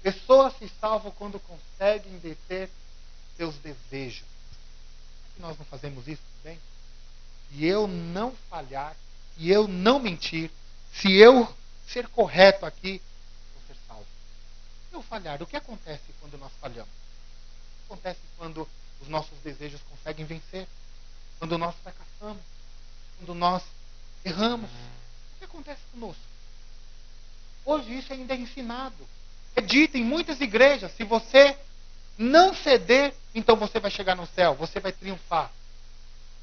Pessoas se salvam quando conseguem deter seus desejos. Será que nós não fazemos isso também? Se eu não falhar, se eu não mentir, se eu ser correto aqui, vou ser salvo. Se eu falhar, o que acontece quando nós falhamos? O que acontece quando os nossos desejos conseguem vencer? Quando nós fracassamos? Quando nós erramos? O que acontece conosco? Hoje isso ainda é ensinado. É dito em muitas igrejas, se você não ceder, então você vai chegar no céu, você vai triunfar.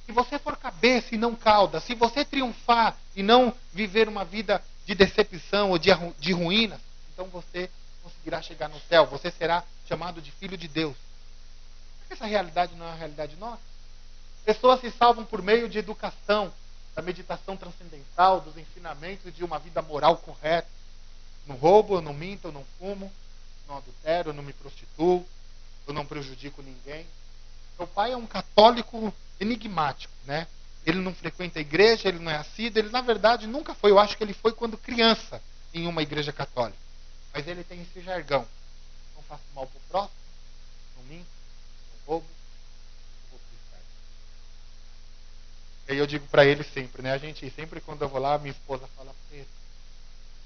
Se você for cabeça e não cauda, se você triunfar e não viver uma vida de decepção ou de ruínas, então você conseguirá chegar no céu, você será chamado de filho de Deus. Essa realidade não é a realidade nossa. Pessoas se salvam por meio de educação, da meditação transcendental, dos ensinamentos de uma vida moral correta. Não roubo, eu não minto, eu não fumo, não adultero, eu não me prostituo, eu não prejudico ninguém. Meu pai é um católico enigmático, né? Ele não frequenta a igreja, ele não é assíduo, ele na verdade nunca foi, eu acho que ele foi quando criança em uma igreja católica. Mas ele tem esse jargão: não faço mal para o próximo, não minto, não roubo, não vou pro inferno. E aí eu digo para ele sempre, né? A gente sempre quando eu vou lá, minha esposa fala: Pedro,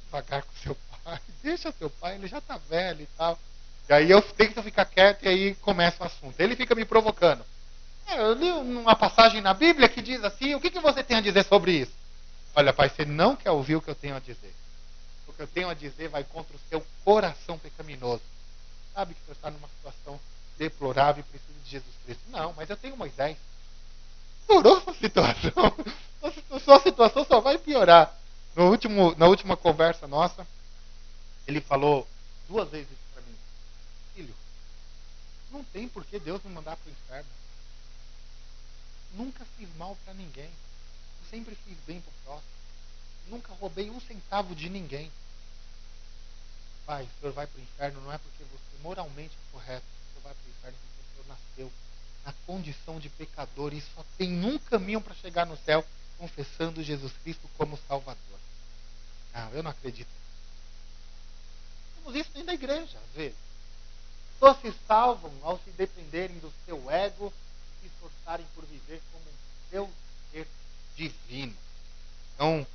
devagar com seu pai, deixa seu pai, ele já está velho e tal. E aí eu tento ficar quieto e aí começa o assunto. Ele fica me provocando. Eu li uma passagem na Bíblia que diz assim, o que você tem a dizer sobre isso? Olha, pai, você não quer ouvir o que eu tenho a dizer. O que eu tenho a dizer vai contra o seu coração pecaminoso. Sabe que você está numa situação deplorável e precisa de Jesus Cristo. Não, mas eu tenho Moisés. Piorou sua situação. Sua situação só vai piorar. Na última conversa nossa, ele falou 2 vezes isso para mim. Filho, não tem por que Deus me mandar para o inferno. Nunca fiz mal para ninguém. Eu sempre fiz bem para o próximo. Nunca roubei 1 centavo de ninguém. Pai, o senhor vai para o inferno não é porque você moralmente é correto. O senhor vai para o inferno porque o senhor nasceu na condição de pecador e só tem um caminho para chegar no céu, confessando Jesus Cristo como Salvador. Não, eu não acredito. Temos isso dentro da igreja, às vezes. Pessoas se salvam ao se dependerem do seu ego e se esforçarem por viver como um seu ser divino. Então,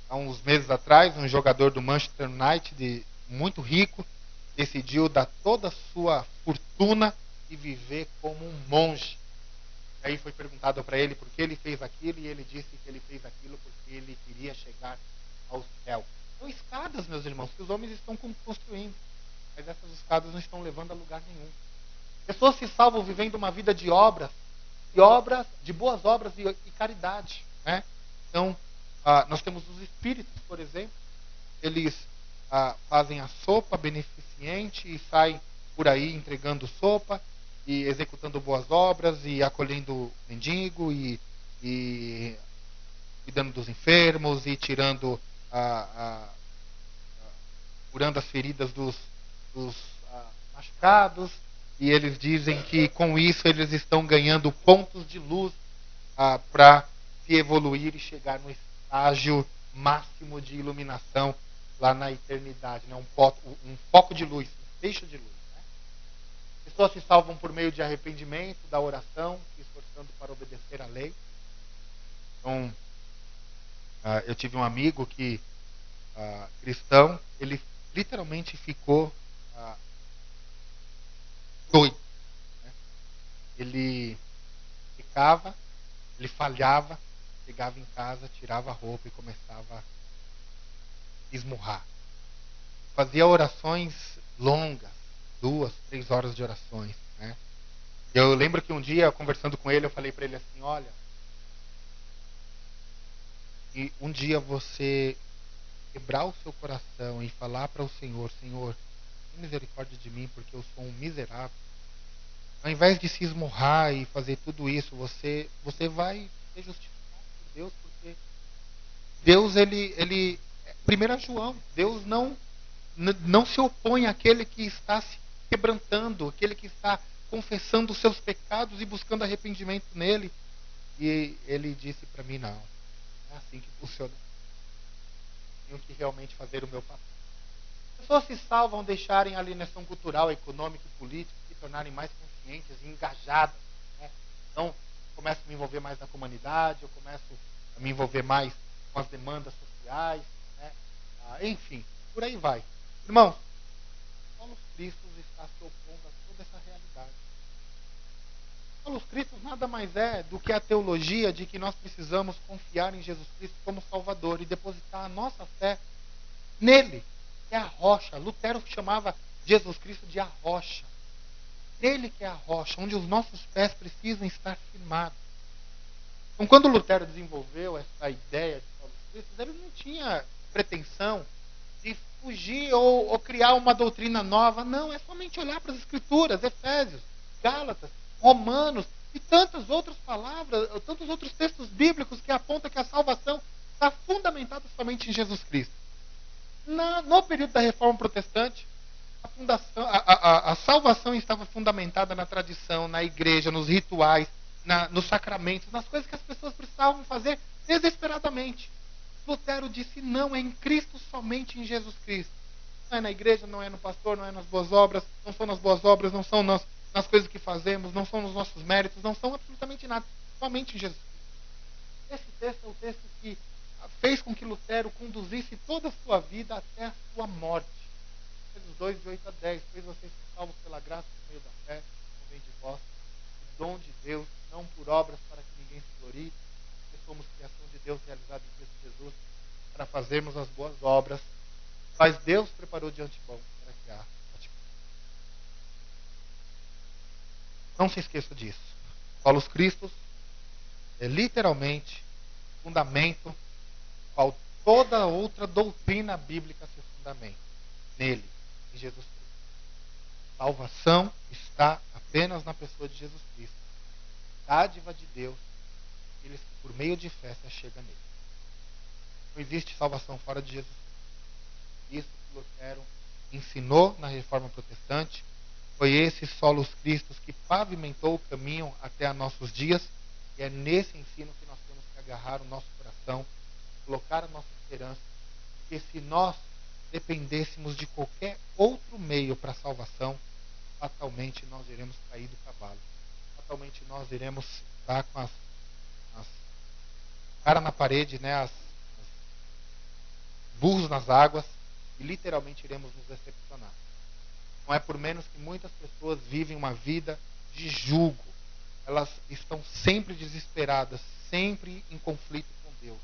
há uns meses atrás, um jogador do Manchester United, muito rico, decidiu dar toda a sua fortuna e viver como um monge. Aí foi perguntado para ele por que ele fez aquilo, e ele disse que ele fez aquilo porque ele queria chegar ao céu. São escadas, meus irmãos, que os homens estão construindo. Mas essas escadas não estão levando a lugar nenhum. Pessoas se salvam vivendo uma vida de obras, de boas obras e caridade, né? Então, nós temos os espíritos, por exemplo, eles fazem a sopa beneficente e saem por aí entregando sopa e executando boas obras e acolhendo mendigo e cuidando dos enfermos e tirando curando as feridas dos dos machucados, e eles dizem que com isso eles estão ganhando pontos de luz para se evoluir e chegar no estágio máximo de iluminação lá na eternidade, né? Um foco de luz, um feixe de luz. Né? Pessoas se salvam por meio de arrependimento, da oração, se esforçando para obedecer à lei. Então, eu tive um amigo que, cristão, ele literalmente ficou doido. Né? Ele pecava, ele falhava, chegava em casa, tirava a roupa e começava a esmurrar. Fazia orações longas, 2, 3 horas de orações. Né? Eu lembro que um dia, conversando com ele, eu falei para ele assim, olha, e um dia você quebrar o seu coração e falar para o Senhor, Senhor, tenha misericórdia de mim porque eu sou um miserável. Ao invés de se esmurrar e fazer tudo isso, você vai ser justificado por Deus, porque Deus, ele 1 João, Deus não se opõe àquele que está se quebrantando, aquele que está confessando os seus pecados e buscando arrependimento nele. E ele disse para mim, não, é assim que funciona. Tenho que realmente fazer o meu papel. As pessoas se salvam deixarem a alienação cultural, econômica e política, se tornarem mais conscientes e engajadas. Né? Então, começo a me envolver mais na comunidade, eu começo a me envolver mais com as demandas sociais, né? Enfim, por aí vai. Irmãos, Paulo Cristo está se opondo a toda essa realidade. Paulo Cristo nada mais é do que a teologia de que nós precisamos confiar em Jesus Cristo como Salvador e depositar a nossa fé nele, que é a rocha. Lutero chamava Jesus Cristo de a rocha. Nele que é a rocha, onde os nossos pés precisam estar firmados. Então, quando Lutero desenvolveu essa ideia de Paulo Cristo, ele não tinha pretensão de fugir ou criar uma doutrina nova. Não, é somente olhar para as Escrituras, Efésios, Gálatas, Romanos e tantas outras palavras, tantos outros textos bíblicos que apontam que a salvação está fundamentada somente em Jesus Cristo. No período da Reforma Protestante, a salvação estava fundamentada na tradição, na igreja, nos rituais, nos sacramentos, nas coisas que as pessoas precisavam fazer desesperadamente. Lutero disse, não, é em Cristo, somente em Jesus Cristo. Não é na igreja, não é no pastor, não é nas boas obras, não são nas boas obras, não são nas coisas que fazemos, não são nos nossos méritos, não são absolutamente nada, somente em Jesus Cristo. Esse texto é o texto que fez com que Lutero conduzisse toda a sua vida até a sua morte. Efésios 2, de 8 a 10, pois vocês são salvos pela graça por meio da fé, não vem de vós, o dom de Deus, não por obras para que ninguém se glorie, porque somos criação de Deus realizada em Cristo Jesus, para fazermos as boas obras, mas Deus preparou de antemão para que a praticamos. Não se esqueça disso. Paulo Cristo é literalmente fundamento qual toda outra doutrina bíblica se fundamenta. Nele, em Jesus Cristo. Salvação está apenas na pessoa de Jesus Cristo. Dádiva de Deus, eles que por meio de fé se achegam nele. Não existe salvação fora de Jesus Cristo. Isso que Lutero ensinou na Reforma Protestante. Foi esse solos Cristos que pavimentou o caminho até a nossos dias. E é nesse ensino que nós temos que agarrar o nosso coração, colocar a nossa esperança. Porque se nós dependêssemos de qualquer outro meio para a salvação, fatalmente nós iremos cair do cavalo. Fatalmente nós iremos estar com as cara na parede, né, as burros nas águas, e literalmente iremos nos decepcionar. Não é por menos que muitas pessoas vivem uma vida de julgo. Elas estão sempre desesperadas, sempre em conflito com Deus,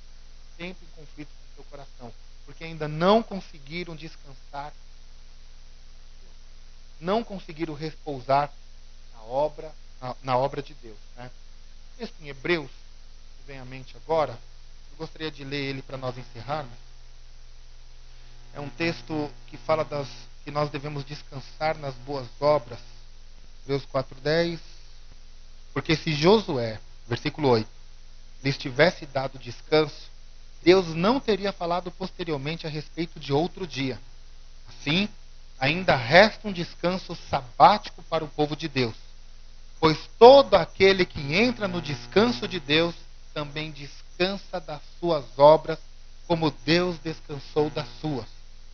sempre em conflito com o seu coração, porque ainda não conseguiram descansar, não conseguiram repousar na obra de Deus. Né? O texto em Hebreus, que vem à mente agora, eu gostaria de ler ele para nós encerrarmos. É um texto que fala que nós devemos descansar nas boas obras. Hebreus 4:10. Porque se Josué, versículo 8, lhes tivesse dado descanso, Deus não teria falado posteriormente a respeito de outro dia. Assim, ainda resta um descanso sabático para o povo de Deus. Pois todo aquele que entra no descanso de Deus também descansa das suas obras, como Deus descansou das suas.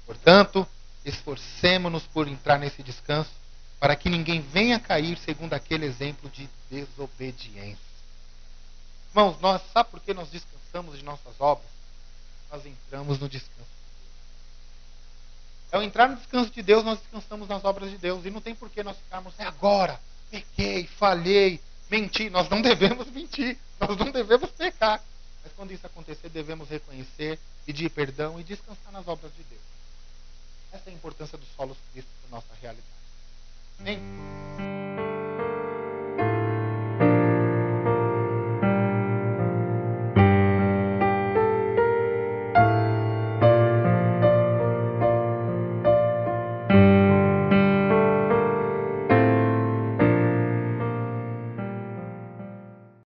Portanto, esforcemo-nos por entrar nesse descanso, para que ninguém venha cair segundo aquele exemplo de desobediência. Irmãos, sabe por que nós descansamos de nossas obras? Nós entramos no descanso de Deus. Ao entrar no descanso de Deus, nós descansamos nas obras de Deus. E não tem por que nós ficarmos, agora, pequei, falhei, menti. Nós não devemos mentir, nós não devemos pecar. Mas quando isso acontecer, devemos reconhecer, pedir perdão e descansar nas obras de Deus. Essa é a importância do solos Cristo para a nossa realidade. Amém?